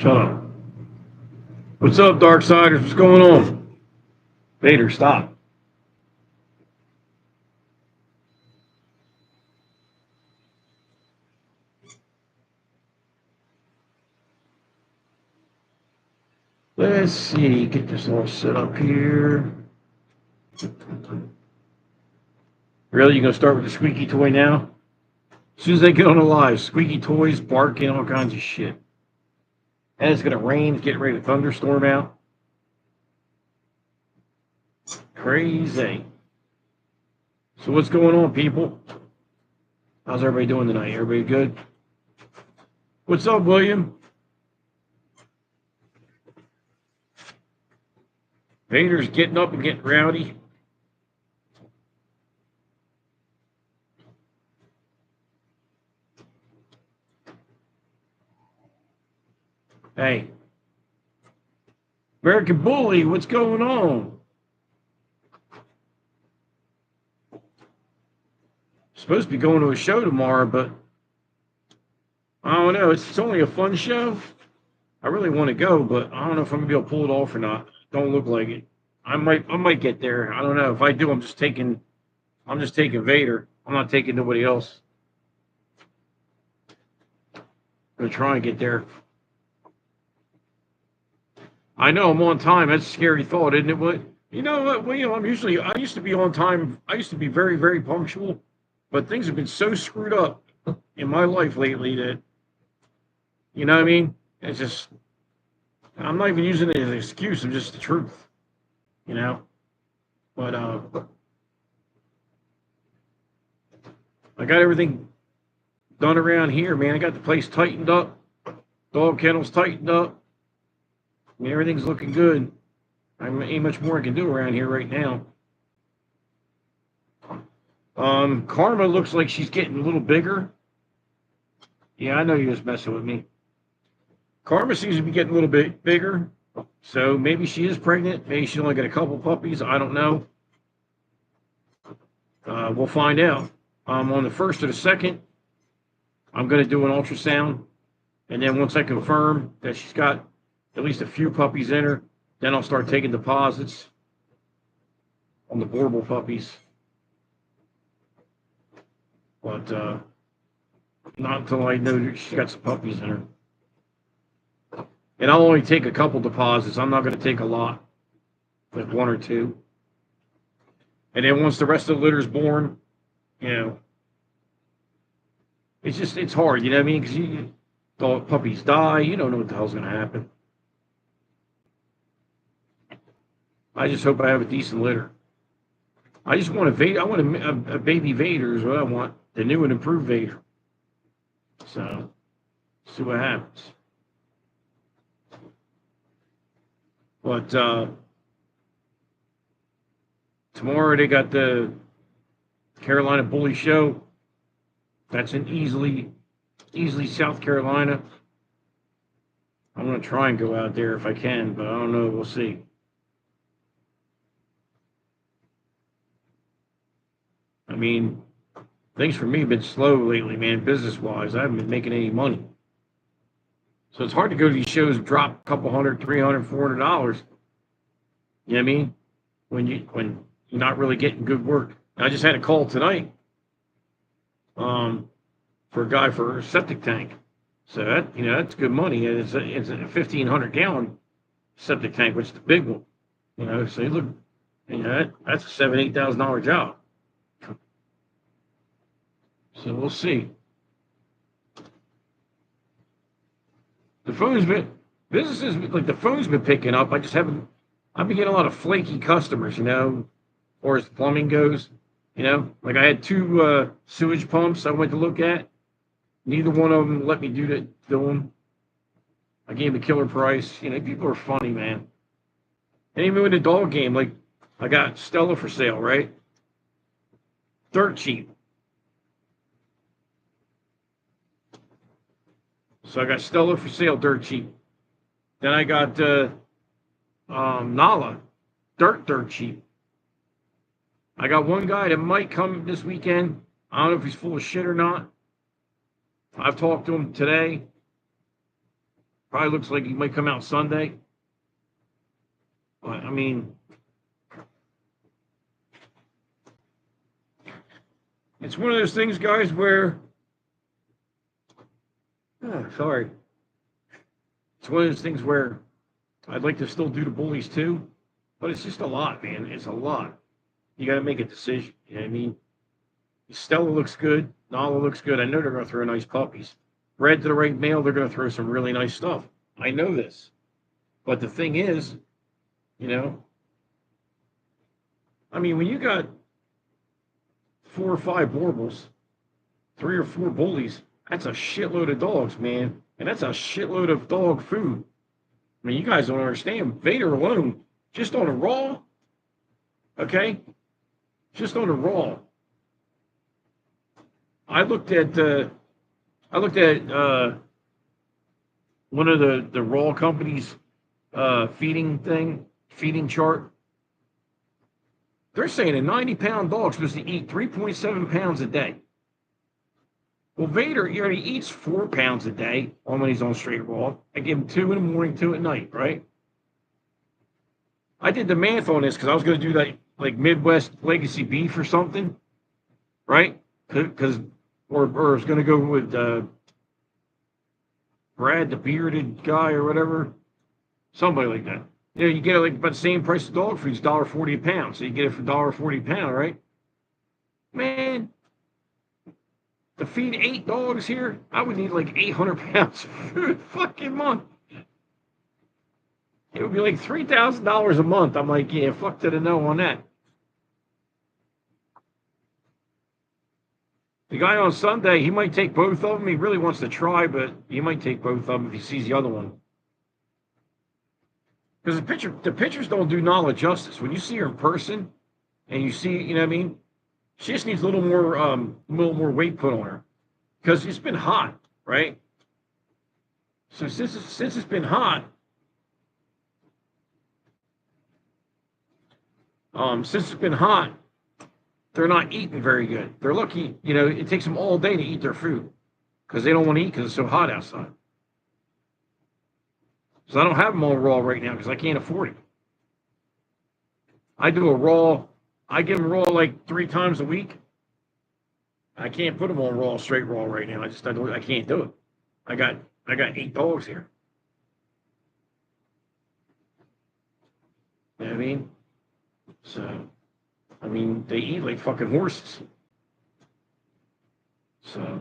Shut up. What's up, Darksiders? What's going on? Vader, stop. Let's see. Get this all set up here. Really? You gonna start with the squeaky toy now? As soon as they get on the live, squeaky toys, barking, all kinds of shit. And it's gonna rain. It's getting ready to thunderstorm out. Crazy. So what's going on, people? How's everybody doing tonight? Everybody good? What's up, William? Vader's getting up and getting rowdy. Hey. American Bully, what's going on? Supposed to be going to a show tomorrow, but I don't know. It's only a fun show. I really want to go, but I don't know if I'm gonna be able to pull it off or not. Don't look like it. I might get there. I don't know. If I do, I'm just taking Vader. I'm not taking nobody else. I'm gonna try and get there. I know I'm on time. That's a scary thought, isn't it? What? You know what, William? I used to be on time. I used to be very, very punctual, but things have been so screwed up in my life lately that, you know what I mean? It's just, I'm not even using it as an excuse. It's just the truth, you know? But I got everything done around here, man. I got the place tightened up. Dog kennels tightened up. I mean, everything's looking good. Ain't much more I can do around here right now. Karma looks like she's getting a little bigger. Yeah, I know you're just messing with me. Karma seems to be getting a little bit bigger. So maybe she is pregnant. Maybe she's only got a couple puppies. I don't know. We'll find out. On the 1st or the 2nd, I'm going to do an ultrasound. And then once I confirm that she's got at least a few puppies in her, then I'll start taking deposits on the Borbal puppies. But not until I know that she's got some puppies in her. And I'll only take a couple deposits. I'm not going to take a lot, like 1 or 2. And then once the rest of the litter's born, you know, it's hard, you know what I mean? Because the puppies die, you don't know what the hell's going to happen. I just hope I have a decent litter. I just want a baby Vader is what I want, the new and improved Vader. So, see what happens. But tomorrow they got the Carolina Bully Show. That's in easily South Carolina. I'm going to try and go out there if I can, but I don't know. We'll see. I mean, things for me have been slow lately, man, business-wise. I haven't been making any money. So it's hard to go to these shows and drop a couple $100, $300, $400. You know what I mean? When you're not really getting good work. I just had a call tonight for a guy for a septic tank. So that, you know, that's good money. It's a 1,500 gallon septic tank, which is the big one. You know, so you look, you know, that's a $7,000-8,000 job. So we'll see. The phone's been businesses like the phone's been picking up. I've been getting a lot of flaky customers, you know, as far as the plumbing goes. You know, like I had 2 sewage pumps I went to look at. Neither one of them let me do them. I gave a killer price. You know, people are funny, man. And even with the dog game, like I got Stella for sale, right? Dirt cheap. So I got Stella for sale, dirt cheap. Then I got Nala, dirt cheap. I got one guy that might come this weekend. I don't know if he's full of shit or not. I've talked to him today. Probably looks like he might come out Sunday. But I mean, it's one of those things, guys, where sorry, it's one of those things where I'd like to still do the bullies too, but it's just a lot, man. It's a lot. You got to make a decision. You know what I mean? Stella looks good. Nala looks good. I know they're going to throw nice puppies. Bred to the right male, they're going to throw some really nice stuff. I know this. But the thing is, you know, I mean, when you got 4 or 5 warbles, 3 or 4 bullies, that's a shitload of dogs, man. And that's a shitload of dog food. I mean, you guys don't understand. Vader alone, just on a raw, okay? Just on a raw. I looked at one of the raw companies feeding chart. They're saying a 90-pound dog's supposed to eat 3.7 pounds a day. Well, Vader, he already eats 4 pounds a day when he's on straight raw. I give him 2 in the morning, 2 at night, right? I did the math on this because I was going to do that like Midwest Legacy beef or something, right? Because or I was going to go with Brad, the bearded guy or whatever, somebody like that. You know, you get it like about the same price of dog food. It's $1.40 a pound, so you get it for $1.40 a pound, right? Man, to feed 8 dogs here, I would need like 800 pounds of food fucking month. It would be like $3,000 a month. I'm like, yeah, fuck to the no on that. The guy on Sunday, he might take both of them. He really wants to try, but he might take both of them if he sees the other one. Because the pictures don't do Nala justice. When you see her in person, and you see, you know what I mean, she just needs a little more weight put on her, because it's been hot, right? So since it's been hot, they're not eating very good. They're lucky, you know, it takes them all day to eat their food because they don't want to eat because it's so hot outside. So I don't have them all raw right now because I can't afford it. I do a raw. I give them raw like 3 times a week. I can't put them on raw, straight raw right now. I can't do it. I got 8 dogs here. You know what I mean? So, I mean, they eat like fucking horses. So,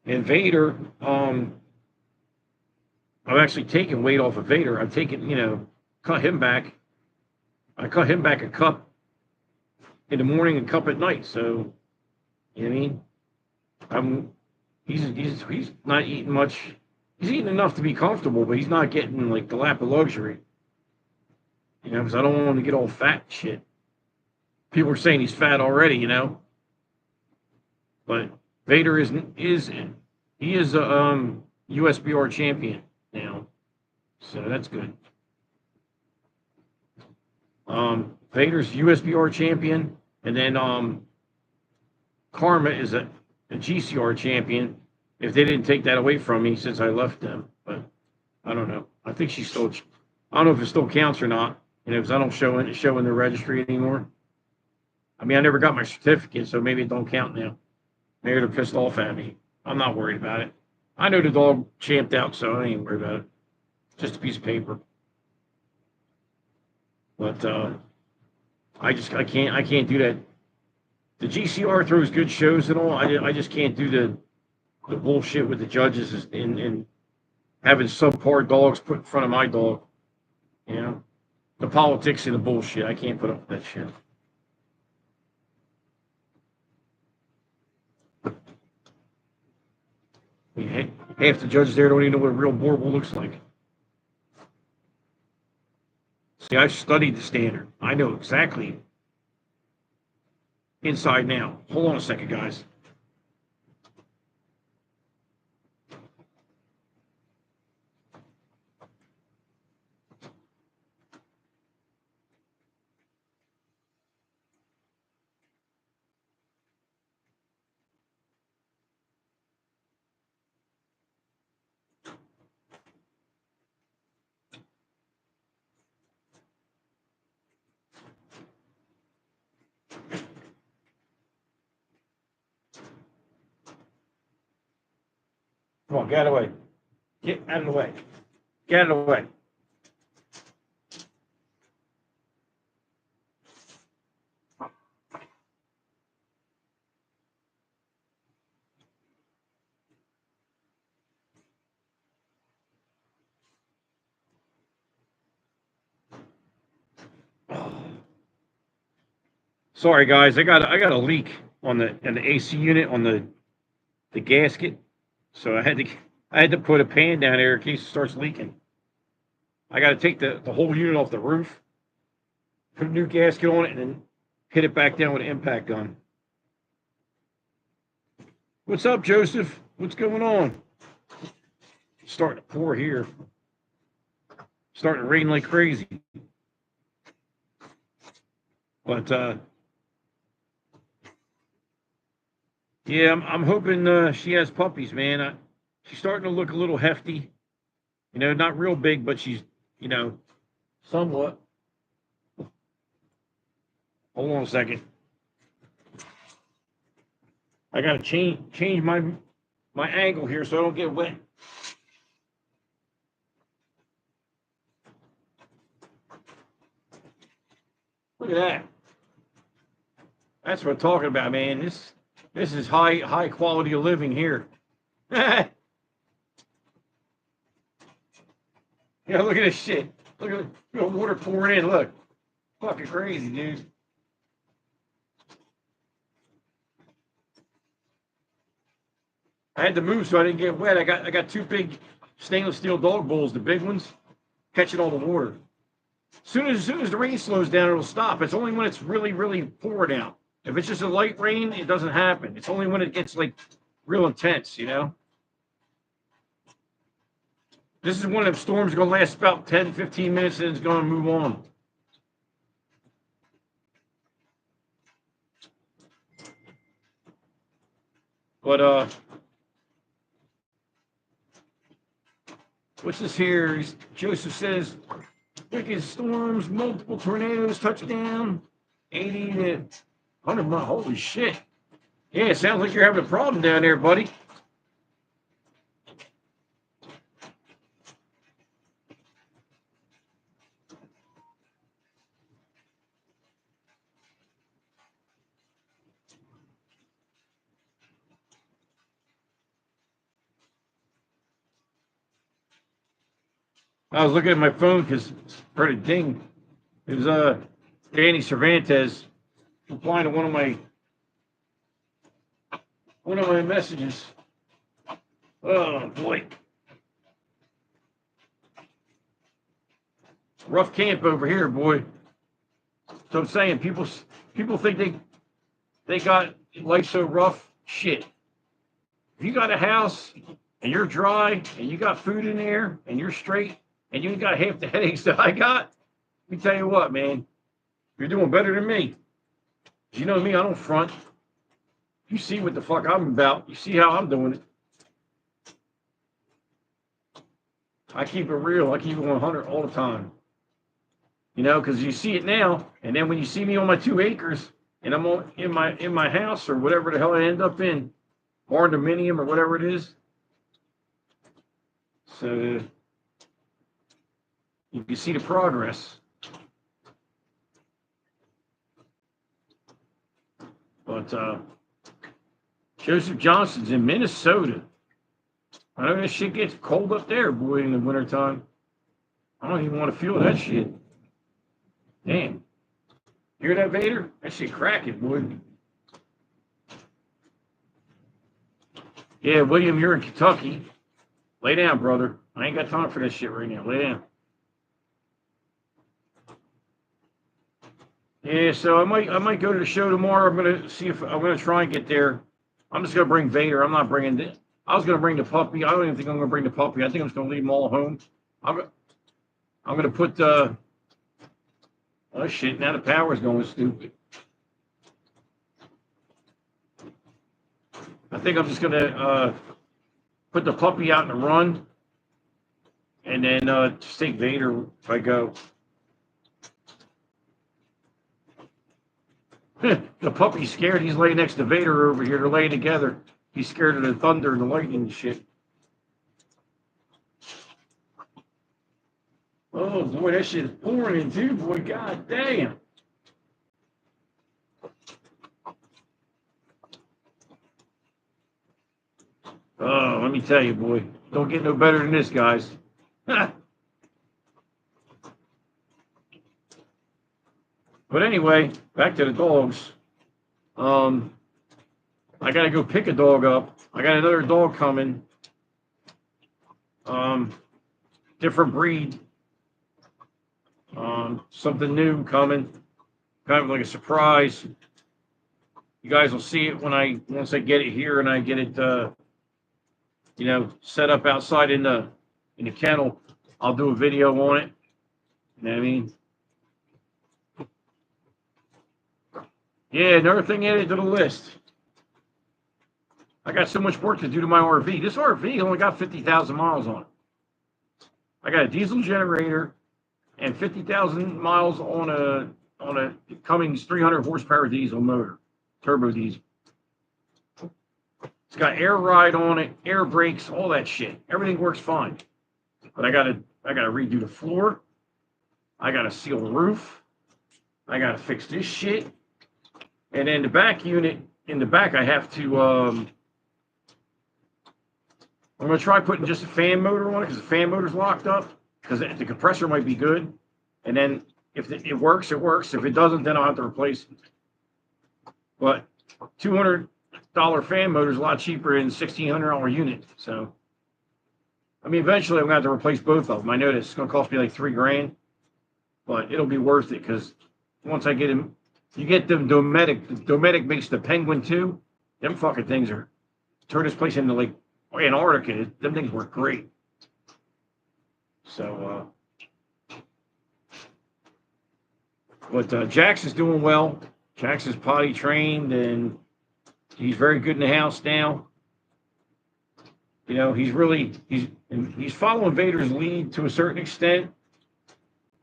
and Vader, I've actually taken weight off of Vader. I've taken, you know, cut him back. I cut him back a cup in the morning and cup at night. So, you know what I mean? He's not eating much. He's eating enough to be comfortable, but he's not getting like the lap of luxury. You know, because I don't want him to get all fat and shit. People are saying he's fat already, you know. But Vader is he is a USBR champion now, so that's good. Vader's USBR champion, and then Karma is a GCR champion. If they didn't take that away from me since I left them, but I don't know. I think she's still. I don't know if it still counts or not. You know, because I don't show in the registry anymore. I mean, I never got my certificate, so maybe it don't count now. Maybe they're pissed off at me. I'm not worried about it. I know the dog champed out, so I ain't worried about it. Just a piece of paper. But I can't do that. The GCR throws good shows and all. I just can't do the bullshit with the judges and having subpar dogs put in front of my dog. You know, the politics and the bullshit. I can't put up with that shit. I mean, half the judges there don't even know what a real Boerboel looks like. See, I've studied the standard. I know exactly inside now. Hold on a second, guys. Come on, get out of the way. Get out of the way. Get out of the way. Sorry guys, I got a leak on the AC unit on the gasket, so I had to put a pan down there in case it starts leaking. I got to take the whole unit off the roof, put a new gasket on it, and then hit it back down with an impact gun. What's up, Joseph? What's going on? It's starting to pour here. Starting to rain like crazy. But yeah, I'm hoping she has puppies, man. She's starting to look a little hefty. You know, not real big, but she's, you know, somewhat. Hold on a second. I gotta change my angle here so I don't get wet. Look at that. That's what I'm talking about, man. This is high quality of living here. Yeah, look at this shit. Look at the water pouring in. Look, fucking crazy, dude. I had to move so I didn't get wet. I got two big stainless steel dog bowls, the big ones, catching all the water. As soon as the rain slows down, it'll stop. It's only when it's really pouring out. If it's just a light rain, it doesn't happen. It's only when it gets like real intense, you know. This is one of the storms going to last about 10, 15 minutes, and it's going to move on. But what's this here? Joseph says, wicked storms, multiple tornadoes, touchdown, 80 to 100 miles. Holy shit. Yeah, it sounds like you're having a problem down there, buddy. I was looking at my phone because heard a ding. It was Danny Cervantes replying to one of my messages. Oh boy. Rough camp over here, boy. So I'm saying people think they got life so rough. Shit. If you got a house and you're dry and you got food in there and you're straight and you ain't got half the headaches that I got, let me tell you what, man, you're doing better than me. You know me, I don't front. You see what the fuck I'm about. You see how I'm doing it. I keep it real. I keep it 100 all the time. You know, because you see it now, and then when you see me on my 2 acres, and I'm in my house or whatever the hell I end up in, barn dominium or whatever it is. So you can see the progress. But Joseph Johnson's in Minnesota. I know this shit gets cold up there, boy, in the wintertime. I don't even want to feel that shit. Damn. Hear that, Vader? That shit cracking, boy. Yeah, William, you're in Kentucky. Lay down, brother. I ain't got time for that shit right now. Lay down. Yeah, so I might go to the show tomorrow. I'm gonna try and get there. I'm just gonna bring Vader. I'm not bringing this. I was gonna bring the puppy. I don't even think I'm gonna bring the puppy. I think I'm just gonna leave them all home. I'm gonna put oh shit, now the power's going stupid. I think I'm just gonna put the puppy out in the run and then just take Vader if I go. The puppy's scared. He's laying next to Vader over here. They're laying together. He's scared of the thunder and the lightning and shit. Oh boy, that shit is pouring in too, boy. God damn. Oh, let me tell you, boy. Don't get no better than this, guys. But anyway, back to the dogs. I gotta go pick a dog up. I got another dog coming. Different breed. Something new coming. Kind of like a surprise. You guys will see it once I get it here and I get it set up outside in the kennel. I'll do a video on it. You know what I mean? Yeah, another thing added to the list. I got so much work to do to my RV. This RV only got 50,000 miles on it. I got a diesel generator and 50,000 miles on a Cummins 300 horsepower diesel motor, turbo diesel. It's got air ride on it, air brakes, all that shit. Everything works fine. But I gotta redo the floor. I gotta seal the roof. I gotta fix this shit. And then the back unit in the back, I have to. I'm gonna try putting just a fan motor on it because the fan motor's locked up. Because the compressor might be good, and then if it works, it works. If it doesn't, then I'll have to replace it. But $200 fan motor is a lot cheaper than $1,600 unit. So, I mean, eventually I'm gonna have to replace both of them. I know it's gonna cost me like $3,000, but it'll be worth it because once I get them. You get them Dometic. Dometic makes the Penguin too. Them fucking things are turn this place into like Antarctica. Them things work great. So, but Jax is doing well. Jax is potty trained and he's very good in the house now. You know, he's following Vader's lead to a certain extent,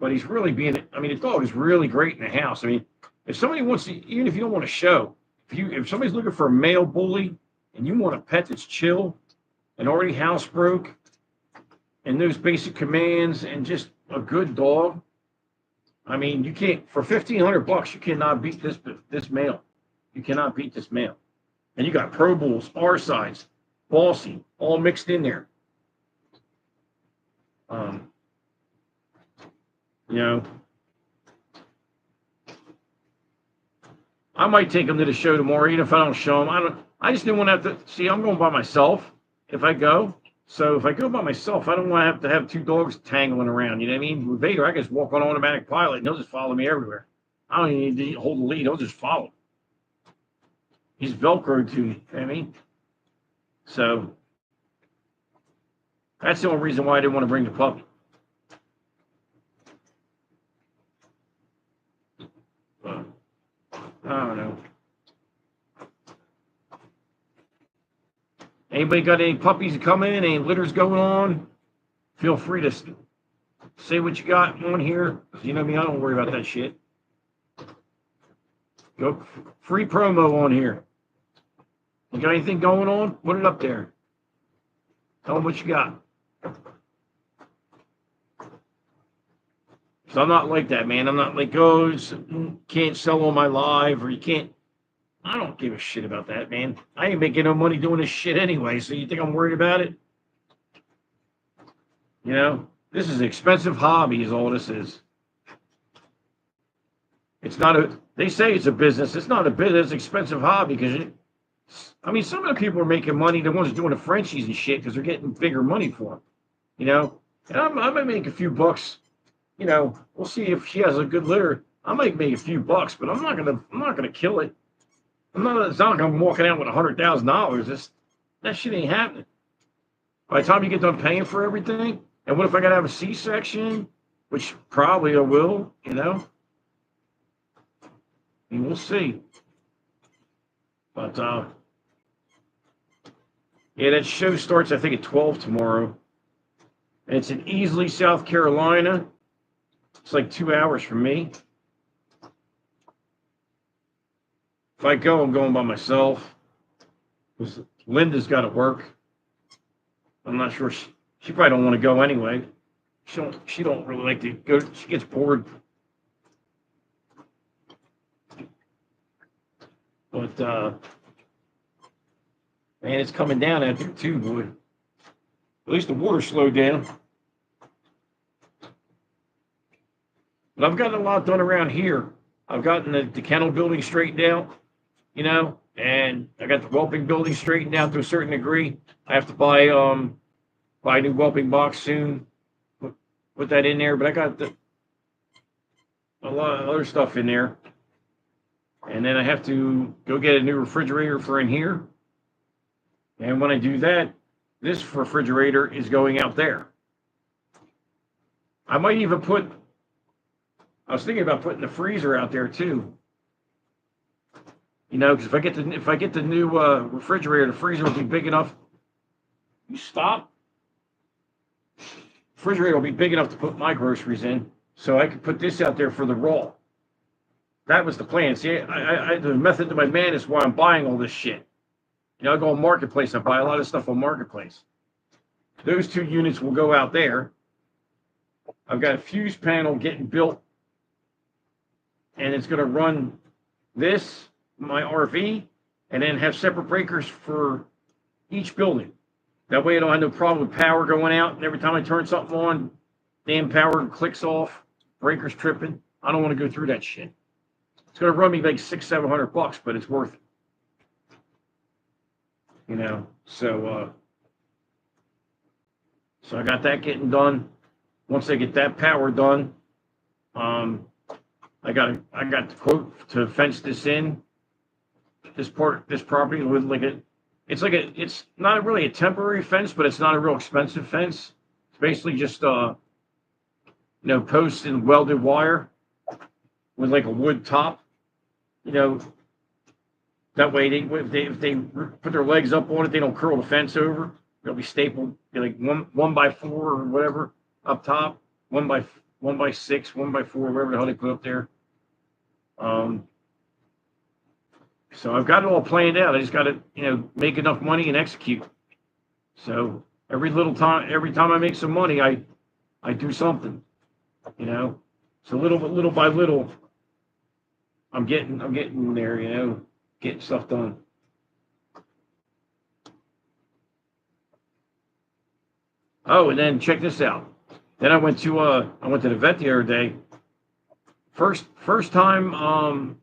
but he's really being. I mean, the dog is really great in the house. I mean. If somebody wants to, even if you don't want to show, if somebody's looking for a male bully and you want a pet that's chill and already housebroke and those basic commands and just a good dog, I mean, you can't for $1,500 you cannot beat this male. You cannot beat this male. And you got Pro Bulls, R sides, Bossy, all mixed in there. You know. I might take him to the show tomorrow, even if I don't show him. I just didn't want to have to see. I'm going by myself if I go. So if I go by myself, I don't want to have two dogs tangling around. You know what I mean? With Vader, I can just walk on automatic pilot and he'll just follow me everywhere. I don't even need to hold the lead. He'll just follow. He's Velcro to me. You know what I mean? So that's the only reason why I didn't want to bring the puppy. I don't know. Anybody got any puppies coming? Any litters going on? Feel free to say what you got on here. You know me, I don't worry about that shit. Go free promo on here. You got anything going on? Put it up there. Tell them what you got. So I'm not like that, man. I'm not like, oh, can't sell on my live or you can't. I don't give a shit about that, man. I ain't making no money doing this shit anyway, so you think I'm worried about it? You know, this is an expensive hobby is all this is. It's not they say it's a business. It's not a business, it's an expensive hobby because, I mean, some of the people are making money, the ones doing the Frenchies and shit because they're getting bigger money for them, you know? And I might make a few bucks. You know, we'll see if she has a good litter. I might make a few bucks, but I'm not gonna kill it. It's not like I'm walking out with $100,000. That shit ain't happening. By the time you get done paying for everything, and what if I gotta have a C-section, which probably I will, you know? And we'll see. But yeah, that show starts I think at 12 tomorrow. And it's in Easley, South Carolina. It's like 2 hours from me. If I go, I'm going by myself. Because Linda's got to work. I'm not sure. She probably don't want to go anyway. She don't really like to go. She gets bored. But man, it's coming down out there too, boy. At least the water slowed down. But I've gotten a lot done around here. I've gotten the kennel building straightened out, and I got the whelping building straightened out to a certain degree. I have to buy a new whelping box soon. Put that in there, but I got a lot of other stuff in there. And then I have to go get a new refrigerator for in here. And when I do that, this refrigerator is going out there. I might even I was thinking about putting the freezer out there too. Because if I get the new refrigerator, the freezer will be big enough. You stop. Refrigerator will be big enough to put my groceries in, so I could put this out there for the raw. That was the plan. See, the method to my madness why I'm buying all this shit. I go on Marketplace. I buy a lot of stuff on Marketplace. Those 2 units will go out there. I've got a fuse panel getting built, and it's going to run this, my RV, and then have separate breakers for each building. That way I don't have no problem with power going out, and every time I turn something on, damn power clicks off, breakers tripping. I don't want to go through that shit. It's going to run me like $600-700, but it's worth it. So I got that getting done. Once I get that power done, I got the quote to fence this in. This property with it's not really a temporary fence, but it's not a real expensive fence. It's basically just posts and welded wire with like a wood top. That way if they put their legs up on it, they don't curl the fence over. They'll be stapled like 1x4 or whatever up top, 1x6, 1x4, whatever the hell they put up there. So I've got it all planned out. I just got to, make enough money and execute. So every time I make some money, I do something, So little by little, I'm getting there, getting stuff done. Oh, and then check this out. Then I went to the vet the other day. First time I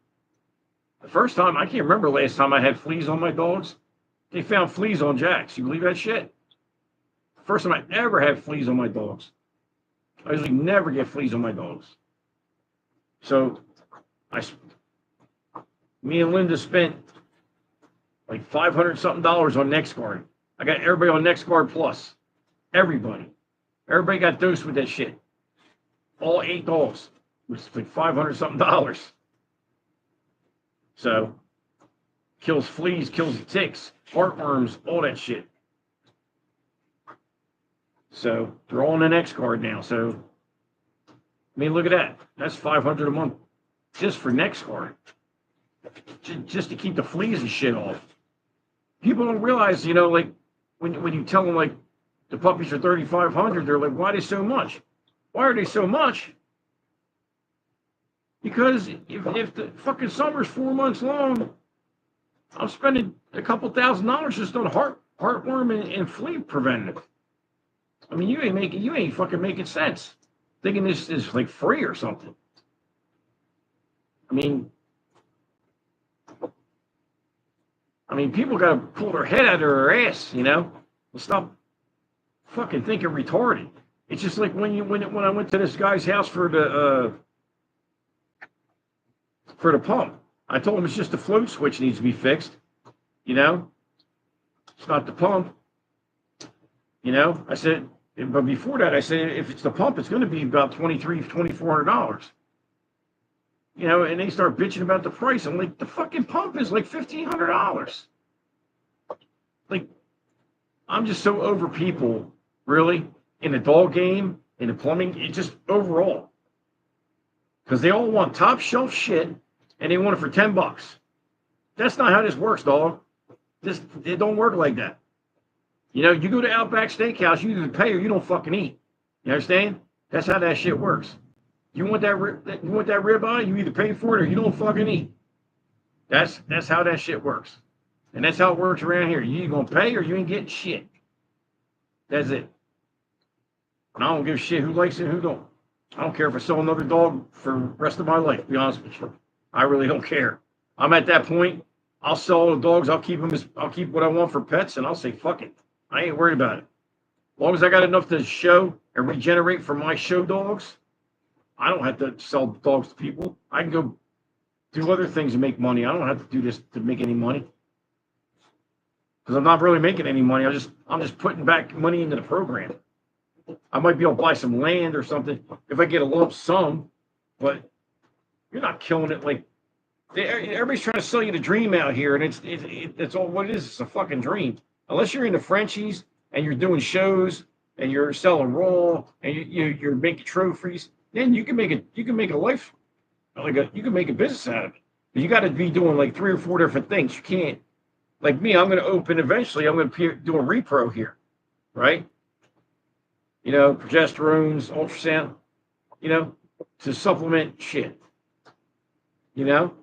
can't remember last time I had fleas on my dogs. They found fleas on Jack's. You believe that shit? First time I ever had fleas on my dogs. I usually never get fleas on my dogs. So me and Linda spent like $500 something on NexGard. I got everybody on NexGard Plus. Everybody got dosed with that shit. All 8 dogs. Which is like $500 something. So kills fleas, kills ticks, heartworms, all that shit. So they're all on the NexGard now. So look at that. That's $500 a month just for NexGard. Just to keep the fleas and shit off. People don't realize, like when you tell them like the puppies are $3,500, they're like, why are they so much? Why are they so much? Because if the fucking summer's 4 months long, I'm spending a couple $1,000 just on heartworm and flea preventative. You ain't fucking making sense. Thinking this is like free or something. People gotta pull their head out of their ass, and stop fucking thinking retarded. It's just like when I went to this guy's house for the pump. I told him it's just the float switch needs to be fixed. It's not the pump. I said, but before that, I said, if it's the pump, it's going to be about $2,400. And they start bitching about the price. I'm like, the fucking pump is like $1,500. Like, I'm just so over people, really, in the dog game, in the plumbing, it just overall. Because they all want top shelf shit, and they want it for $10. That's not how this works, dog. It don't work like that. You go to Outback Steakhouse, you either pay or you don't fucking eat. You understand? That's how that shit works. You want you want that ribeye, you either pay for it or you don't fucking eat. That's how that shit works. And that's how it works around here. You either gonna pay or you ain't getting shit. That's it. And I don't give a shit who likes it and who don't. I don't care if I sell another dog for the rest of my life, to be honest with you. I really don't care. I'm at that point. I'll sell all the dogs. I'll keep what I want for pets, and I'll say, fuck it. I ain't worried about it. As long as I got enough to show and regenerate for my show dogs, I don't have to sell dogs to people. I can go do other things and make money. I don't have to do this to make any money. Because I'm not really making any money. I'm just putting back money into the program. I might be able to buy some land or something if I get a lump sum, but you're not killing it like everybody's trying to sell you the dream out here, and it's all what it is. It's a fucking dream. Unless you're into Frenchies and you're doing shows and you're selling raw and you're making trophies, then you can make a life you can make a business out of it. But you got to be doing like 3 or 4 different things. You can't like me. I'm going to open eventually. I'm going to be doing repro here, right? You know, progesterones, ultrasound, you know, to supplement shit. You know,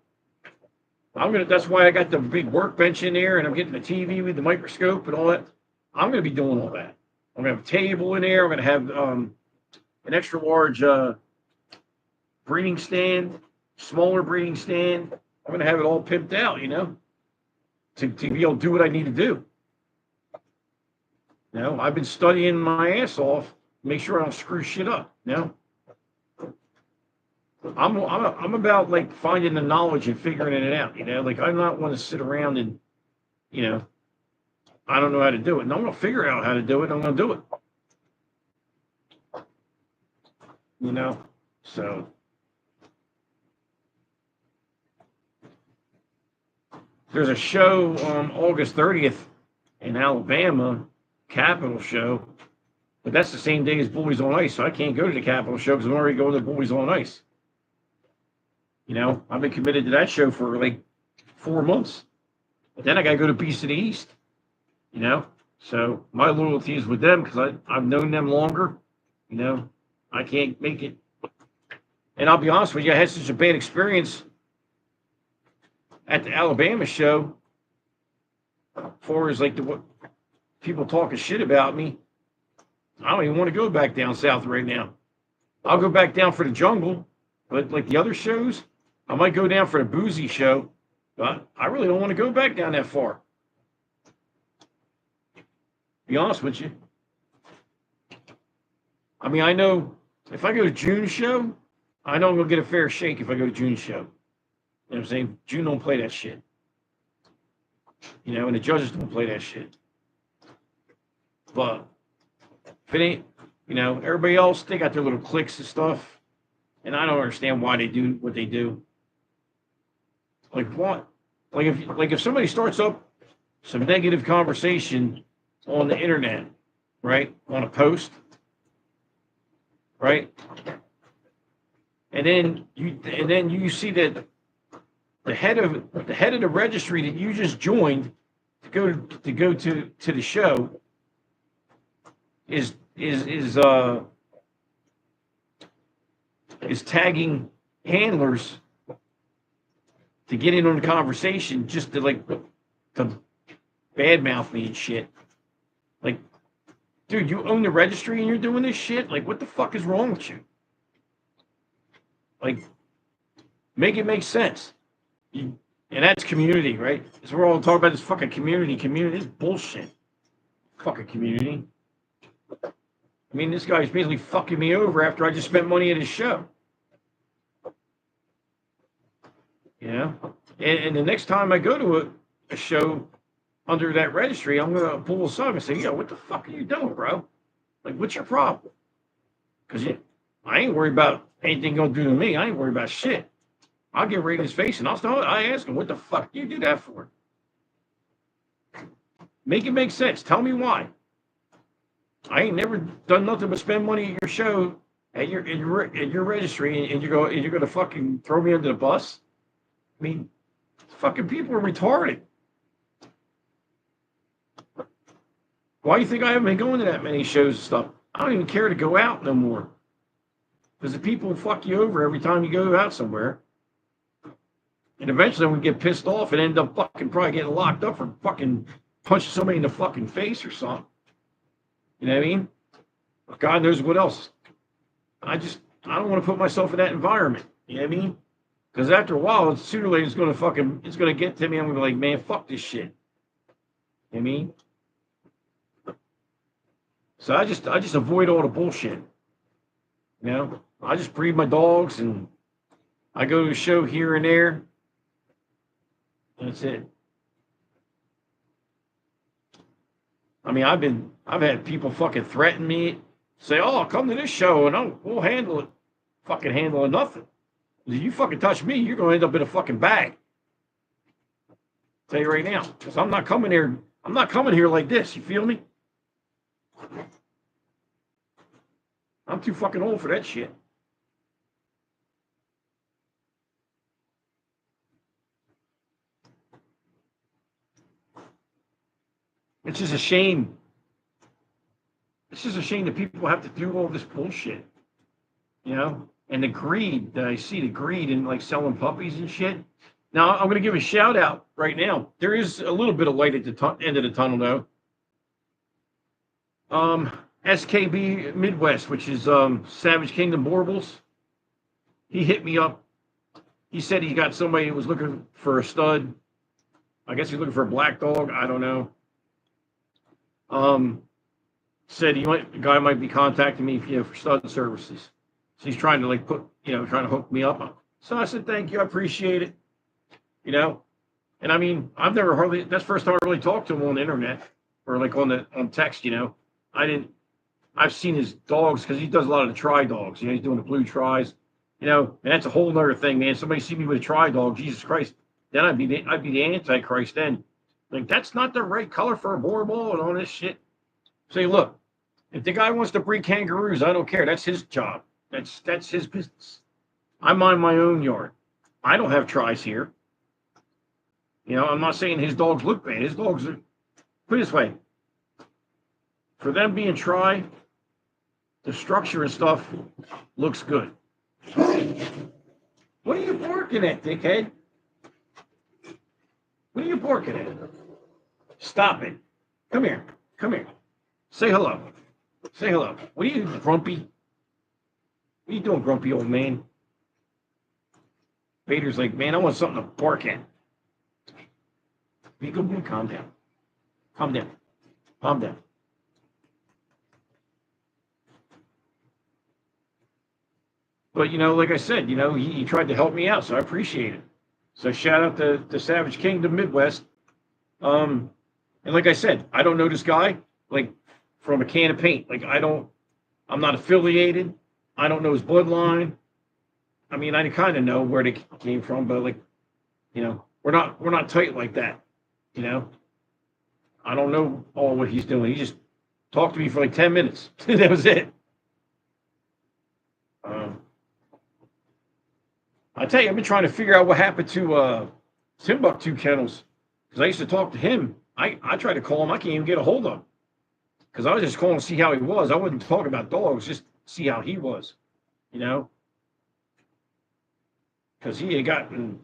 that's why I got the big workbench in there and I'm getting the TV with the microscope and all that. I'm going to be doing all that. I'm going to have a table in there. I'm going to have an extra large breeding stand, smaller breeding stand. I'm going to have it all pimped out, you know, to be able to do what I need to do. You know, I've been studying my ass off, make sure I don't screw shit up. You know, I'm about like finding the knowledge and figuring it out. You know, like I'm not want to sit around and, you know, I don't know how to do it. And I'm gonna figure out how to do it. I'm gonna do it. You know, so there's a show on August 30th in Alabama, Capitol show, but that's the same day as Bullies on Ice, so I can't go to the Capitol show because I'm already going to Bullies on Ice. You know, I've been committed to that show for like 4 months, but then I got to go to Beast of the East. You know, so my loyalty is with them because I've known them longer. You know, I can't make it. And I'll be honest with you, I had such a bad experience at the Alabama show, as far as like what people talking shit about me. I don't even want to go back down south right now. I'll go back down for the jungle, but like the other shows, I might go down for the boozy show, but I really don't want to go back down that far. Be honest with you. I mean, I know if I go to June's show, I know I'm gonna get a fair shake if I go to June's show. You know what I'm saying? June don't play that shit. You know, and the judges don't play that shit. But if it ain't, you know, everybody else, they got their little cliques and stuff. And I don't understand why they do what they do. Like what? Like if somebody starts up some negative conversation on the internet, right? On a post, right? And then you see that the head of the registry that you just joined to go to the show is tagging handlers to get in on the conversation just to badmouth me and shit. Like, dude, you own the registry and you're doing this shit? Like, what the fuck is wrong with you? Like, make it make sense. And that's community, right? So we're all talking about this fucking community. Community is bullshit. Fucking community. I mean, this guy's basically fucking me over after I just spent money at his show. You know? And the next time I go to a show under that registry, I'm going to pull aside and say, yo, what the fuck are you doing, bro? Like, what's your problem? Because I ain't worried about anything going to do to me. I ain't worried about shit. I'll get right in his face and I ask him, what the fuck do you do that for? Make it make sense. Tell me why. I ain't never done nothing but spend money at your show, at your registry, and you're gonna fucking throw me under the bus. I mean, fucking people are retarded. Why do you think I haven't been going to that many shows and stuff? I don't even care to go out no more. Because the people fuck you over every time you go out somewhere. And eventually I'm going to get pissed off and end up fucking probably getting locked up for fucking punching somebody in the fucking face or something. You know what I mean? God knows what else. I don't want to put myself in that environment. You know what I mean? Because after a while, sooner or later, it's going to get to me. I'm going to be like, man, fuck this shit. You know what I mean? So I just avoid all the bullshit. You know? I just breed my dogs and I go to a show here and there. That's it. I mean, I've had people fucking threaten me, say, "Oh, come to this show and we'll handle it." Fucking handling nothing. If you fucking touch me, you're gonna end up in a fucking bag. I'll tell you right now, because I'm not coming here. I'm not coming here like this. You feel me? I'm too fucking old for that shit. It's just a shame. It's just a shame that people have to do all this bullshit, you know? And the greed that I see, the greed in like selling puppies and shit. Now, I'm going to give a shout out right now. There is a little bit of light at the end of the tunnel, though. SKB Midwest, which is Savage Kingdom Borbles, he hit me up. He said he got somebody who was looking for a stud. I guess he's looking for a black dog. I don't know. Said the guy might be contacting me, for stud services. So he's trying to trying to hook me up. So I said, thank you, I appreciate it. You know, and I mean, that's the first time I really talked to him on the internet or like on text. You know, I've seen his dogs because he does a lot of the tri dogs. You know, he's doing the blue tris. You know, and that's a whole other thing, man. Somebody see me with a tri dog, Jesus Christ, then I'd be the Antichrist then. Like, that's not the right color for a Borbal and all this shit. Say, look, if the guy wants to breed kangaroos, I don't care. That's his job. That's his business. I mind my own yard. I don't have tris here. You know, I'm not saying his dogs look bad. His dogs are, put it this way, for them being tri, the structure and stuff looks good. What are you barking at, dickhead? What are you barking at? Stop it. Come here. Come here. Say hello. Say hello. What are you, grumpy? What are you doing, grumpy old man? Vader's like, man, I want something to bark at. Be good, calm down. Calm down. Calm down. But, you know, like I said, you know, he tried to help me out, so I appreciate it. So shout out to Savage Kingdom Midwest. And like I said, I don't know this guy, like, from a can of paint. Like, I'm not affiliated. I don't know his bloodline. I mean, I kind of know where they came from, but, like, you know, we're not tight like that, you know? I don't know all what he's doing. He just talked to me for like 10 minutes. That was it. I tell you, I've been trying to figure out what happened to Timbuktu Kennels, because I used to talk to him. I tried to call him. I can't even get a hold of him because I was just calling to see how he was. I wouldn't talk about dogs, just see how he was, you know, because he had gotten,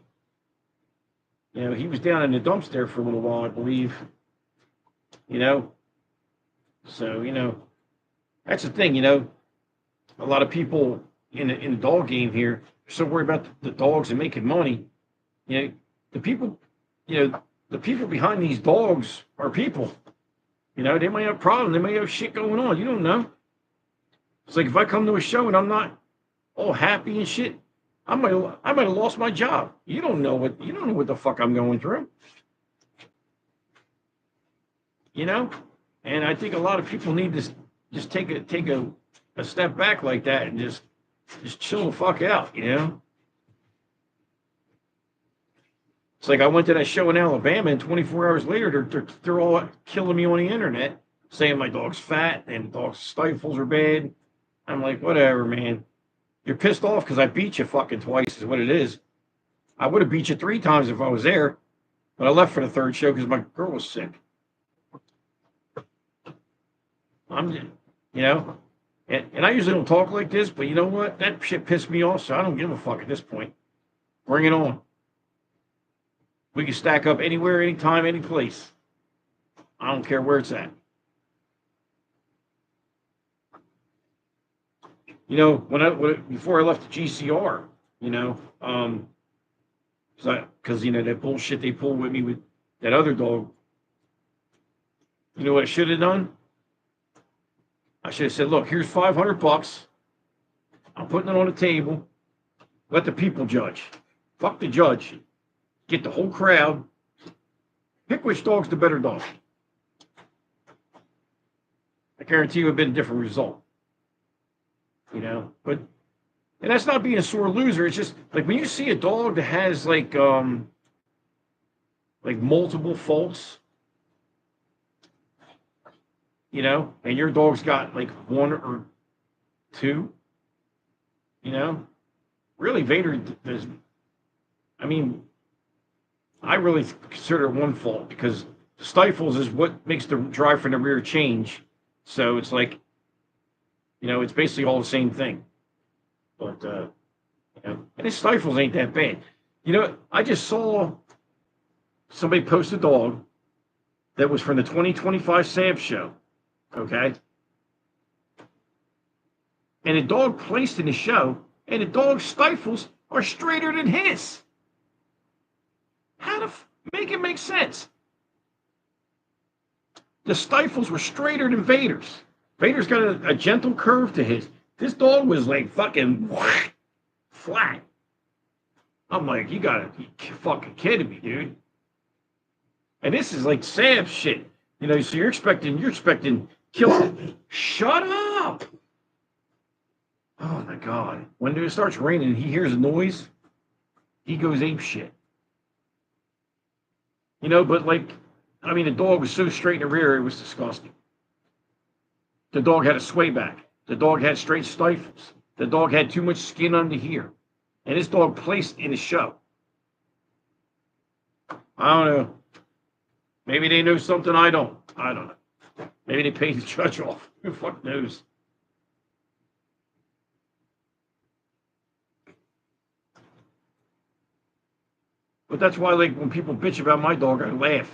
you know, he was down in the dumps there for a little while, I believe, you know. So, you know, that's the thing, you know, a lot of people in the dog game here are so worried about the dogs and making money. You know, the people behind these dogs are people. You know, they might have problems. They may have shit going on. You don't know. It's like if I come to a show and I'm not all happy and shit, I might have lost my job. You don't know what the fuck I'm going through. You know? And I think a lot of people need to just take a step back like that and just chill the fuck out, you know? It's like I went to that show in Alabama, and 24 hours later, they're all killing me on the internet, saying my dog's fat and the dog's stifles are bad. I'm like, whatever, man. You're pissed off because I beat you fucking twice is what it is. I would have beat you 3 times if I was there, but I left for the 3rd show because my girl was sick. You know, And I usually don't talk like this, but you know what? That shit pissed me off, so I don't give a fuck at this point. Bring it on. We can stack up anywhere, anytime, any place. I don't care where it's at. You know, before I left the GCR, you know, because you know that bullshit they pulled with me with that other dog. You know what I should have done? I should have said, "Look, here's $500. I'm putting it on the table. Let the people judge. Fuck the judge. Get the whole crowd. Pick which dog's the better dog." I guarantee you it would have been a different result. You know, but and that's not being a sore loser. It's just like when you see a dog that has like multiple faults, you know, and your dog's got like one or two, you know, really Vader does. I mean, I really consider it one fault because stifles is what makes the drive from the rear change. So it's like, you know, it's basically all the same thing. But, you know, and his stifles ain't that bad. You know, I just saw somebody post a dog that was from the 2025 SAM show. Okay. And the dog placed in the show, and the dog's stifles are straighter than his. How to make it make sense? The stifles were straighter than Vader's. Vader's got a gentle curve to his. This dog was like fucking flat. I'm like, you gotta be fucking kidding me, dude. And this is like Sam's shit. You know, so you're expecting kill. Shut up. Oh my God. When it starts raining and he hears a noise, he goes ape shit. You know, but like, I mean, the dog was so straight in the rear, it was disgusting. The dog had a sway back. The dog had straight stifles. The dog had too much skin under here. And this dog placed in the show. I don't know. Maybe they know something I don't. I don't know. Maybe they paid the judge off. Who the fuck knows? But that's why, like, when people bitch about my dog, I laugh.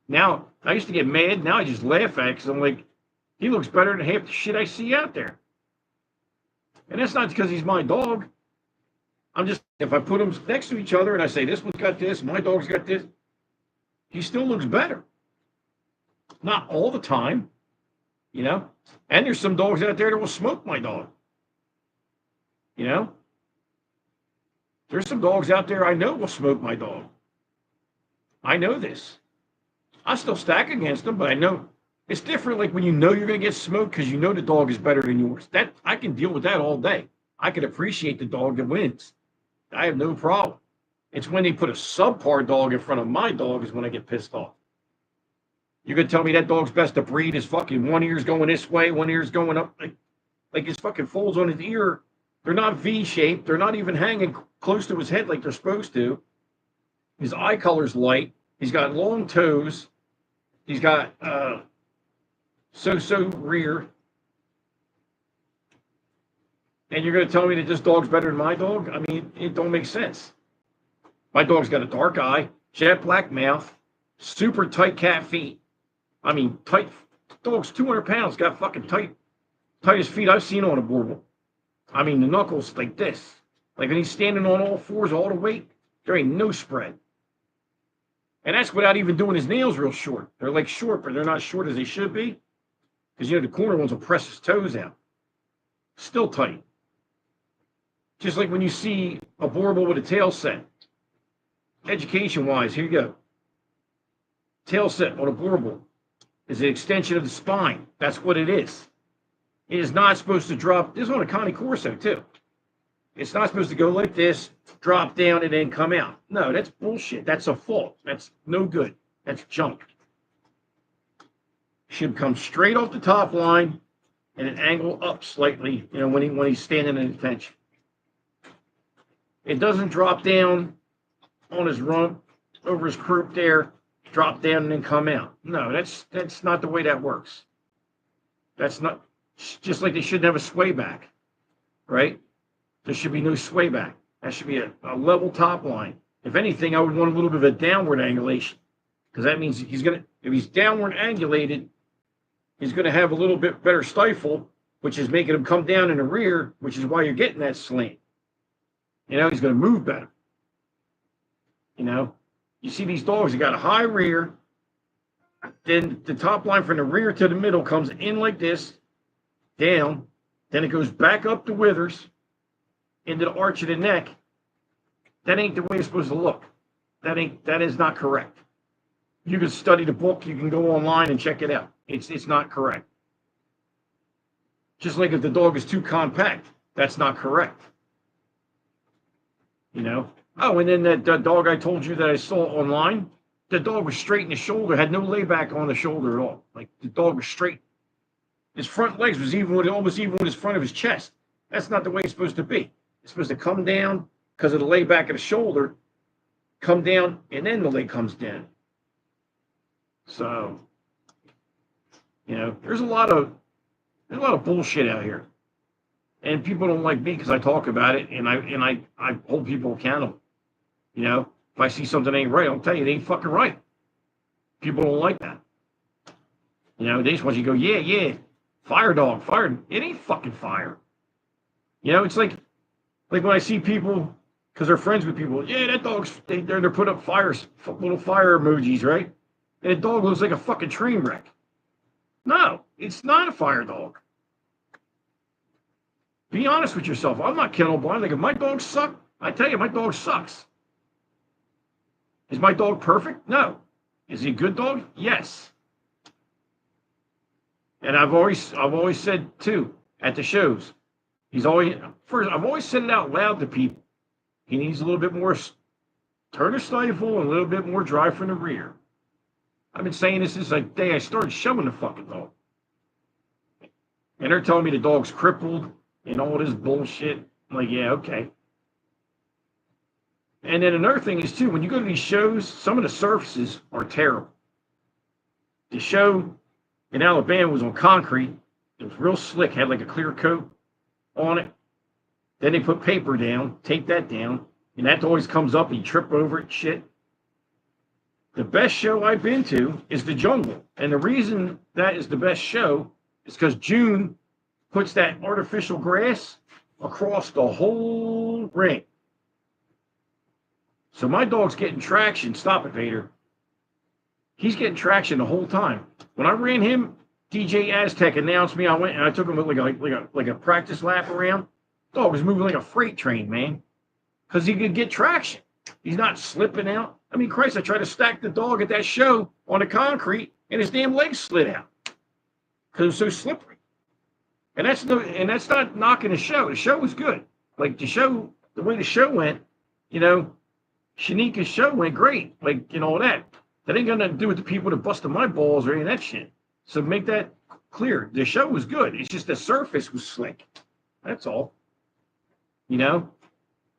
Now, I used to get mad. Now I just laugh at it because I'm like, he looks better than half the shit I see out there. And that's not because he's my dog. I'm just, if I put them next to each other and I say, this one's got this, my dog's got this, he still looks better. Not all the time, you know? And there's some dogs out there that will smoke my dog. You know? There's some dogs out there I know will smoke my dog. I know this. I still stack against them, but I know it's different. Like when you know you're going to get smoked because you know the dog is better than yours. That I can deal with that all day. I can appreciate the dog that wins. I have no problem. It's when they put a subpar dog in front of my dog is when I get pissed off. You could tell me that dog's best to breed is fucking one ear's going this way, one ear's going up. Like his fucking folds on his ear, they're not V-shaped. They're not even hanging close to his head like they're supposed to. His eye color's light. He's got long toes. He's got so rear. And you're going to tell me that this dog's better than my dog? I mean, it don't make sense. My dog's got a dark eye, jet black mouth, super tight cat feet. I mean, tight. Dog's 200 pounds, got fucking tightest feet I've seen on a Boerboel. I mean, the knuckles like this. Like when he's standing on all fours, all the weight, there ain't no spread. And that's without even doing his nails real short. They're like short, but they're not short as they should be. Because, you know, the corner ones will press his toes out. Still tight. Just like when you see a Boerboel with a tail set. Education-wise, here you go. Tail set on a Boerboel is an extension of the spine. That's what it is. It is not supposed to drop. This is on a Cane Corso, too. It's not supposed to go like this, drop down, and then come out. No, that's bullshit. That's a fault. That's no good. That's junk. Should come straight off the top line and an angle up slightly, you know, when he's standing in attention. It doesn't drop down on his rump, over his croup there, drop down and then come out. No, that's not the way that works. That's not Just like they shouldn't have a sway back, right? There should be no sway back. That should be a level top line. If anything, I would want a little bit of a downward angulation, because that means if he's downward angulated, he's gonna have a little bit better stifle, which is making him come down in the rear, which is why you're getting that slant. You know, he's gonna move better. You know, you see these dogs, they got a high rear, then the top line from the rear to the middle comes in like this, down, then it goes back up the withers into the arch of the neck. That ain't the way it's supposed to look. That is not correct. You can study the book, you can go online and check it out. It's not correct. Just like if the dog is too compact, that's not correct. You know? Oh, and then that dog I told you that I saw online, the dog was straight in the shoulder, had no layback on the shoulder at all. Like the dog was straight. His front legs was almost even with his front of his chest. That's not the way it's supposed to be. It's supposed to come down because of the layback of the shoulder, come down, and then the leg comes down. So, you know, there's a lot of bullshit out here, and people don't like me because I talk about it, and I hold people accountable. You know, if I see something ain't right, I'll tell you it ain't fucking right. People don't like that. You know, they just want you to go, yeah, fire dog, fire. It ain't fucking fire. You know, it's like when I see people, because they're friends with people, yeah, that dog's, they're put up little fire emojis, right? And the dog looks like a fucking train wreck. No, it's not a fire dog. Be honest with yourself. I'm not kennel blind. Like, if my dog sucks, I tell you, my dog sucks. Is my dog perfect? No. Is he a good dog? Yes. And I've always said too at the shows, I've always said it out loud to people. He needs a little bit more turn of stifle and a little bit more drive from the rear. I've been saying this since the day I started showing the fucking dog. And they're telling me the dog's crippled and all this bullshit. I'm like, yeah, okay. And then another thing is too, when you go to these shows, some of the surfaces are terrible. The show in Alabama was on concrete. It was real slick, had like a clear coat on it. Then they put paper down, tape that down, and that always comes up and you trip over it, shit. The best show I've been to is the Jungle. And the reason that is the best show is because June puts that artificial grass across the whole ring. So my dog's getting traction. Stop it, Vader. He's getting traction the whole time. When I ran him, DJ Aztec announced me. I went and I took him like a practice lap around. Dog was moving like a freight train, man, because he could get traction. He's not slipping out. I mean, Christ, I tried to stack the dog at that show on the concrete, and his damn legs slid out because it was so slippery. And that's not knocking the show. The show was good. Like the way the show went, you know, Shanika's show went great. Like, you know, all that. That ain't got nothing to do with the people that busted my balls or any of that shit. So make that clear. The show was good. It's just the surface was slick. That's all. You know?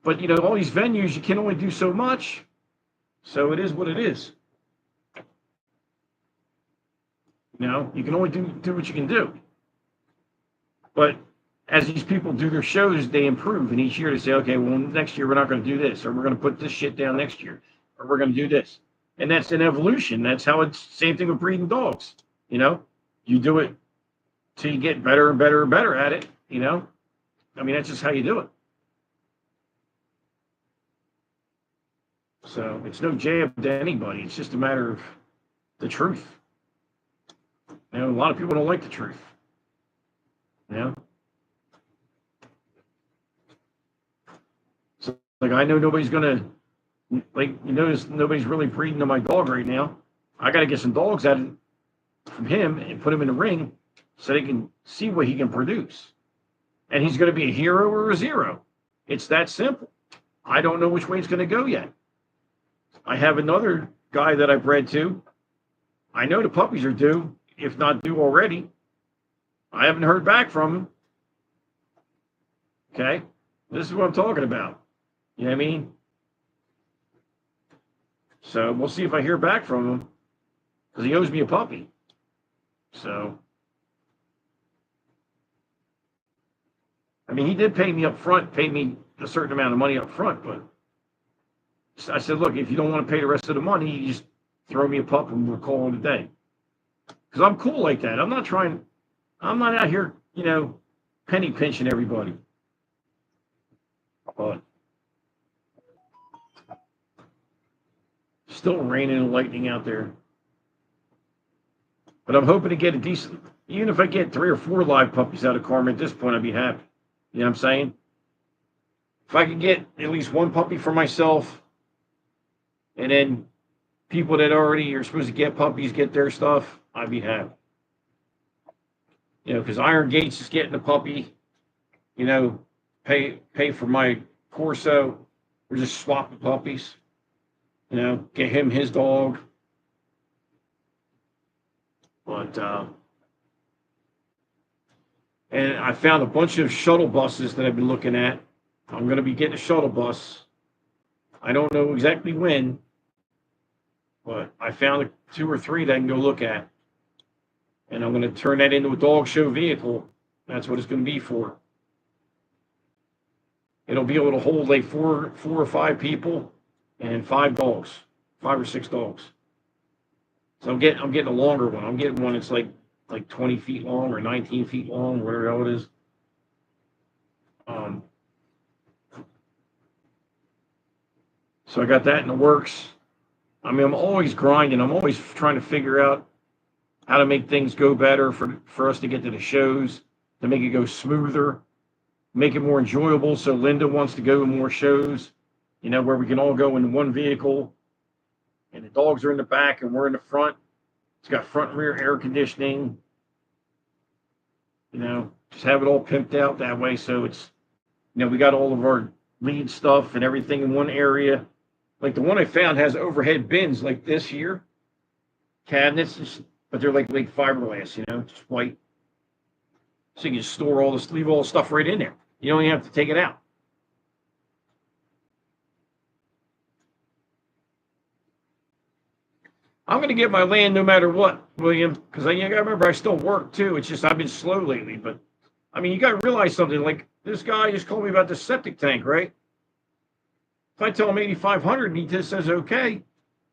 But, you know, all these venues, you can only do so much. So it is what it is. You know? You can only do what you can do. But as these people do their shows, they improve. And each year they say, okay, well, next year we're not going to do this. Or we're going to put this shit down next year. Or we're going to do this. And that's an evolution. That's how it's same thing with breeding dogs. You know? You do it till you get better and better and better at it. You know? I mean, that's just how you do it. So it's no jab to anybody. It's just a matter of the truth. You know, a lot of people don't like the truth. You know? So, like, I know nobody's going to, like, you notice nobody's really breeding to my dog right now. I got to get some dogs out from him and put him in the ring so they can see what he can produce. And he's going to be a hero or a zero. It's that simple. I don't know which way it's going to go yet. I have another guy that I've bred to. I know the puppies are due, if not due already. I haven't heard back from him. Okay? This is what I'm talking about. You know what I mean? So we'll see if I hear back from him, because he owes me a puppy. So, I mean, he did pay me up front, pay me a certain amount of money up front, but I said, look, if you don't want to pay the rest of the money, you just throw me a pup and we'll call it a day. Because I'm cool like that. I'm not out here, penny pinching everybody. But still raining and lightning out there. But I'm hoping to get a decent, even if I get 3 or 4 live puppies out of Carmen at this point, I'd be happy. You know what I'm saying? If I could get at least 1 puppy for myself, and then people that already are supposed to get puppies get their stuff, I'd be happy. Because Iron Gates is getting a puppy, pay for my Corso. We're just swapping puppies. Get him his dog. But, and I found a bunch of shuttle buses that I've been looking at. I'm going to be getting a shuttle bus. I don't know exactly when, but I found 2 or 3 that I can go look at. And I'm going to turn that into a dog show vehicle. That's what it's going to be for. It'll be able to hold like 4 or 5 people and 5 dogs, 5 or 6 dogs. So I'm getting a longer one. I'm getting one that's like 20 feet long or 19 feet long, whatever the hell it is. So I got that in the works. I mean, I'm always grinding. I'm always trying to figure out how to make things go better for us to get to the shows, to make it go smoother, make it more enjoyable. So Linda wants to go to more shows, where we can all go in one vehicle and the dogs are in the back and we're in the front. It's got front and rear air conditioning, just have it all pimped out that way. So it's, we got all of our lead stuff and everything in one area. Like the one I found has overhead bins like this here, cabinets, but they're like fiberglass, just white. So you can store leave all the stuff right in there. You don't even have to take it out. I'm going to get my land no matter what, William, because I remember I still work too. It's just I've been slow lately. But, I mean, you got to realize something. Like this guy just called me about the septic tank, right? If I tell him 8,500 and he just says, okay,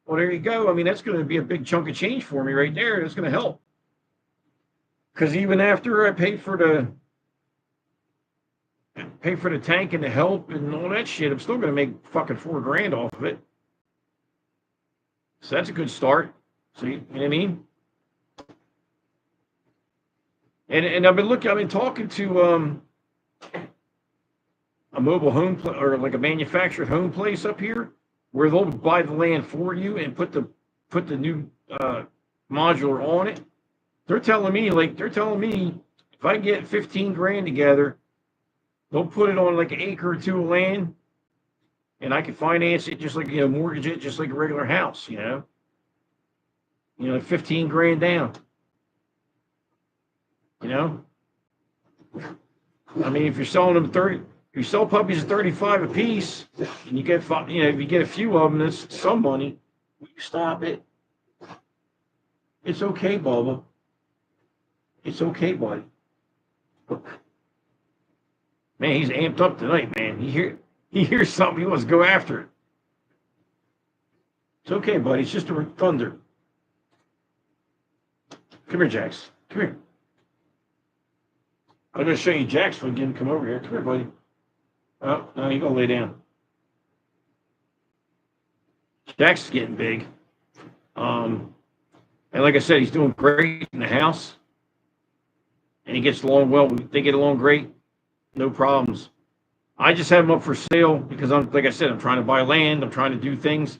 well, there you go. I mean, that's going to be a big chunk of change for me right there. It's going to help. Because even after I pay for the tank and the help and all that shit, I'm still going to make fucking $4,000 off of it. So that's a good start. See, you know what I mean? And I've been talking to a mobile home or like a manufactured home place up here where they'll buy the land for you and put the new modular on it. They're telling me if I get 15 grand together, they'll put it on like an acre or 2 of land, and I can finance it just like mortgage it just like a regular house, 15 grand down. I mean, if you're selling them 30, if you sell puppies at 35 a piece, and you get if you get a few of them, that's some money. Will you stop it? It's okay, Bubba. It's okay, buddy. Man, he's amped up tonight, man. He hears something, he wants to go after it. It's okay, buddy. It's just a thunder. Come here, Jax. Come here. I'm going to show you Jax when again. Come over here. Come here, buddy. Oh, no, you go lay down. Jax is getting big. And like I said, he's doing great in the house. And he gets along well. They get along great. No problems. I just have him up for sale because like I said, I'm trying to buy land. I'm trying to do things.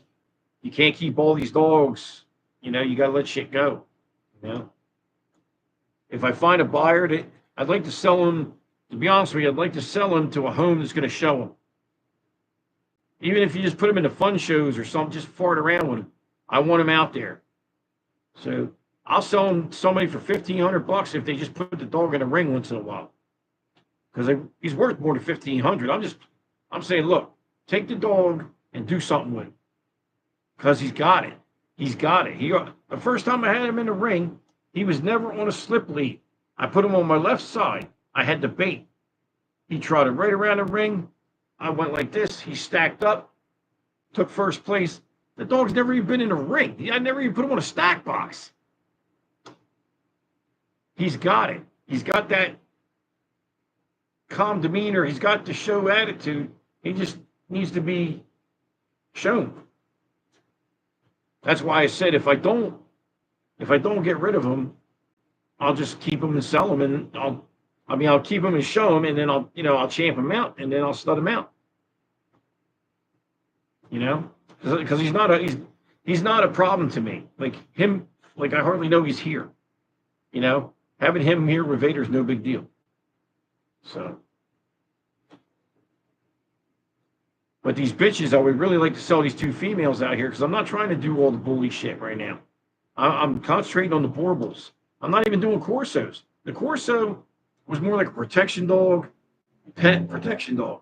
You can't keep all these dogs. You got to let shit go. If I find a buyer I'd like to sell them, to be honest with you, I'd like to sell them to a home that's going to show them. Even if you just put them into fun shows or something, just fart around with them. I want them out there. So I'll sell them to somebody for $1,500 if they just put the dog in a ring once in a while. Because he's worth more than $1,500. I'm saying, look, take the dog and do something with him. Because he's got it. He's got it. The first time I had him in the ring, he was never on a slip lead. I put him on my left side. I had the bait. He trotted right around the ring. I went like this. He stacked up, took first place. The dog's never even been in a ring. I never even put him on a stack box. He's got it. He's got that calm demeanor. He's got the show attitude. He just needs to be shown. That's why I said if I don't get rid of him, I'll just keep him and sell him, and I'll keep him and show him, and then I'll champ him out, and then I'll stud him out. Because he's not a problem to me. Like him, like I hardly know he's here. Having him here with Vader's no big deal. So, but these bitches, I would really like to sell these two females out here because I'm not trying to do all the bully shit right now. I'm concentrating on the Borbals. I'm not even doing Corsos. The Corso was more like a protection dog, pet protection dog.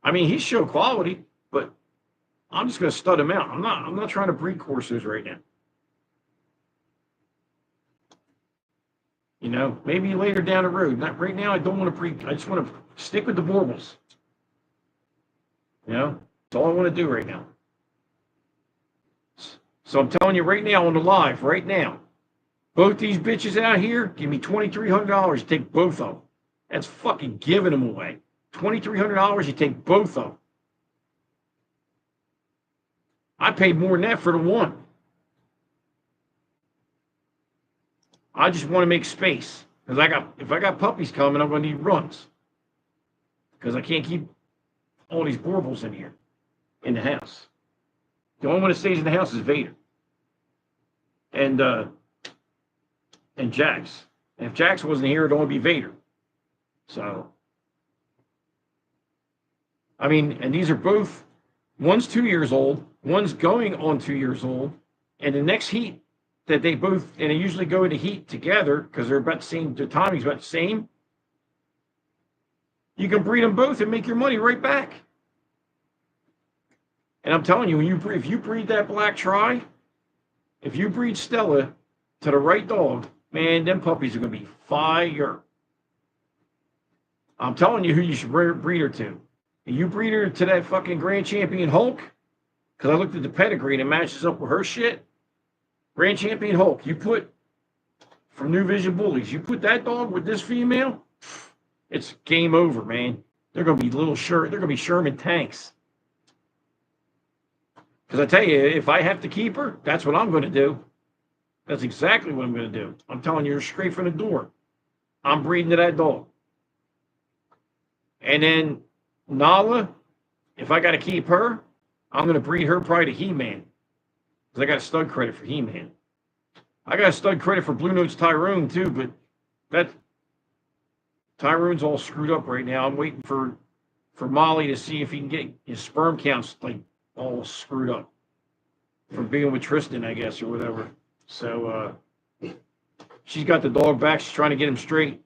I mean, he's show quality, but I'm just going to stud him out. I'm not trying to breed Corsos right now. Maybe later down the road. Not right now. I don't want to breed. I just want to stick with the Borbals. That's all I want to do right now. So I'm telling you right now on the live, right now, both these bitches out here, give me $2,300. Take both of them. That's fucking giving them away. $2,300. You take both of them. I paid more than that for the one. I just want to make space because if I got puppies coming, I'm going to need runs because I can't keep all these Borbals in here in the house. The only one that stays in the house is Vader and Jax. And if Jax wasn't here, it'd only be Vader. So, I mean, and these are both. One's 2 years old. One's going on 2 years old. And the next heat that they both, and they usually go into heat together because they're about the same, the timing's about the same. You can breed them both and make your money right back. And I'm telling you, if you breed that black tri, if you breed Stella to the right dog, man, them puppies are going to be fire. I'm telling you who you should breed her to. And you breed her to that fucking Grand Champion Hulk, because I looked at the pedigree and it matches up with her shit. Grand Champion Hulk, you put, from New Vision Bullies, you put that dog with this female, it's game over, man. They're going to be they're going to be Sherman tanks. Because I tell you, if I have to keep her, that's what I'm going to do. That's exactly what I'm going to do. I'm telling you, straight from the door. I'm breeding to that dog. And then Nala, if I got to keep her, I'm going to breed her probably to He-Man. Because I got a stud credit for He-Man. I got a stud credit for Blue Notes Tyrone too, but Tyrone's all screwed up right now. I'm waiting for Molly to see if he can get his sperm counts like all screwed up from being with Tristan, I guess, or whatever. So she's got the dog back. She's trying to get him straight.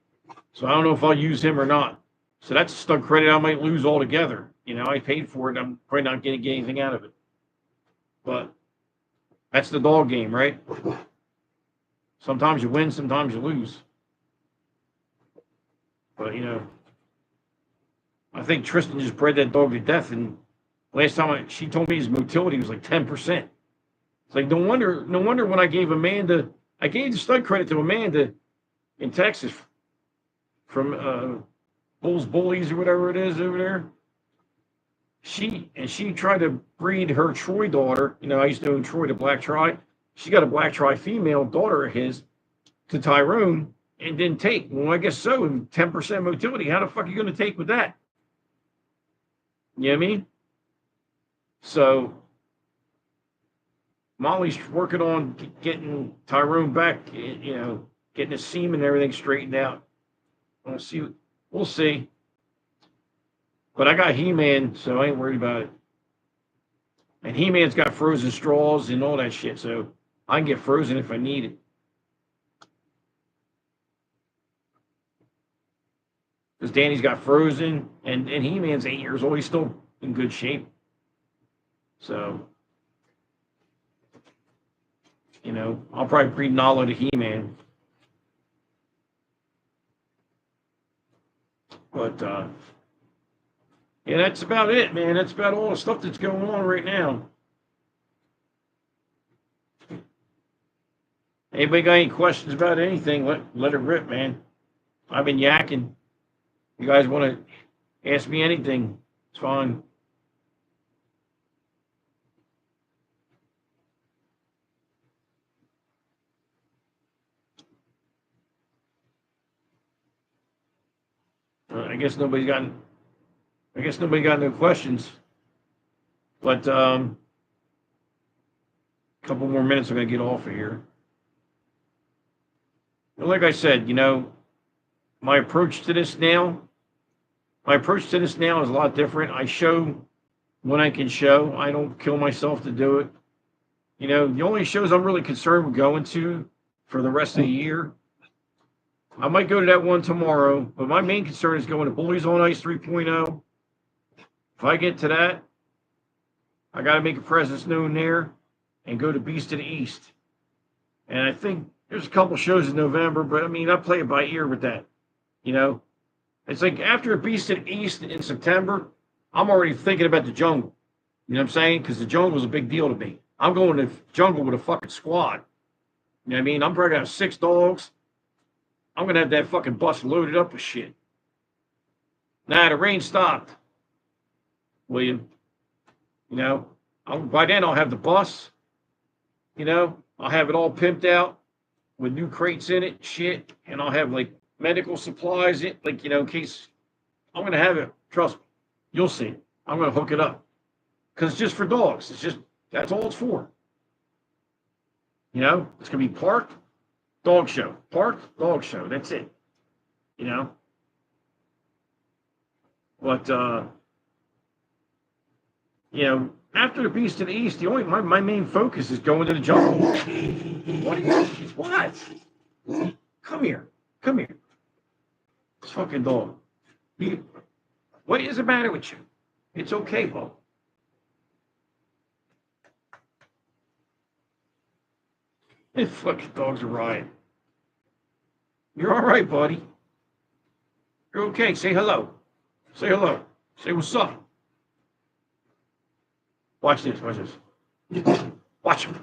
So I don't know if I'll use him or not. So that's a stud credit I might lose altogether. I paid for it. I'm probably not going to get anything out of it. But that's the dog game, right? Sometimes you win, sometimes you lose. But, I think Tristan just bred that dog to death. And last time she told me his motility was like 10%. It's like, no wonder when I gave the stud credit to Amanda in Texas from Bulls Bullies or whatever it is over there. She tried to breed her Troy daughter. I used to own Troy, the black tri. She got a black tri female daughter of his to Tyrone and didn't take. Well, I guess so. 10% motility. How the fuck are you going to take with that? You know what I mean? So Molly's working on getting Tyrone back, getting his semen and everything straightened out. We'll see. But I got He-Man, so I ain't worried about it. And He-Man's got frozen straws and all that shit, so I can get frozen if I need it. Because Danny's got frozen, and He-Man's 8 years old. He's still in good shape. So, I'll probably breed Nala to He-Man. But, Yeah, that's about it, man. That's about all the stuff that's going on right now. Anybody got any questions about anything? Let it rip, man. I've been yakking. You guys want to ask me anything? It's fine. I guess nobody's got. I guess nobody got no questions. But a couple more minutes, I'm gonna get off of here. And like I said, my approach to this now. My approach to this now is a lot different. I show when I can show. I don't kill myself to do it. The only shows I'm really concerned with going to for the rest of the year, I might go to that one tomorrow, but my main concern is going to Bullies on Ice 3.0. If I get to that, I got to make a presence known there and go to Beast of the East. And I think there's a couple shows in November, but I mean, I play it by ear with that. It's like after Beast of the East in September, I'm already thinking about the jungle. You know what I'm saying? Because the jungle is a big deal to me. I'm going to the jungle with a fucking squad. You know what I mean? I'm probably going to have 6 dogs. I'm going to have that fucking bus loaded up with shit. Nah, the rain stopped, William. By then I'll have the bus. I'll have it all pimped out with new crates in it, shit. And I'll have, like, medical supplies in, like, in case I'm going to have it. Trust me. You'll see. I'm going to hook it up. Because it's just for dogs. That's all it's for. It's going to be park, dog show. Park, dog show. That's it. But, after the Beast of the East, my main focus is going to the jungle. What? Come here. This fucking dog. What is the matter with you? It's okay, Bo. This fucking dog's a riot. You're all right, buddy. You're okay. Say hello. Say hello. Say what's up. Watch this. Watch him.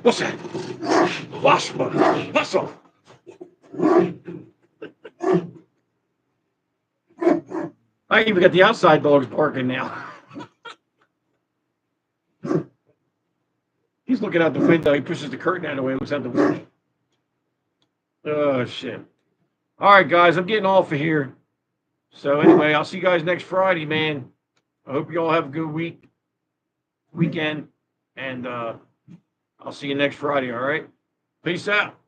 What's that? Watch him, buddy. Hustle. I even got the outside dogs barking now. He's looking out the window. He pushes the curtain out of the way. Looks out the window. Oh, shit. All right, guys. I'm getting off of here. So, anyway, I'll see you guys next Friday, man. I hope you all have a good weekend. And I'll see you next Friday, all right? Peace out.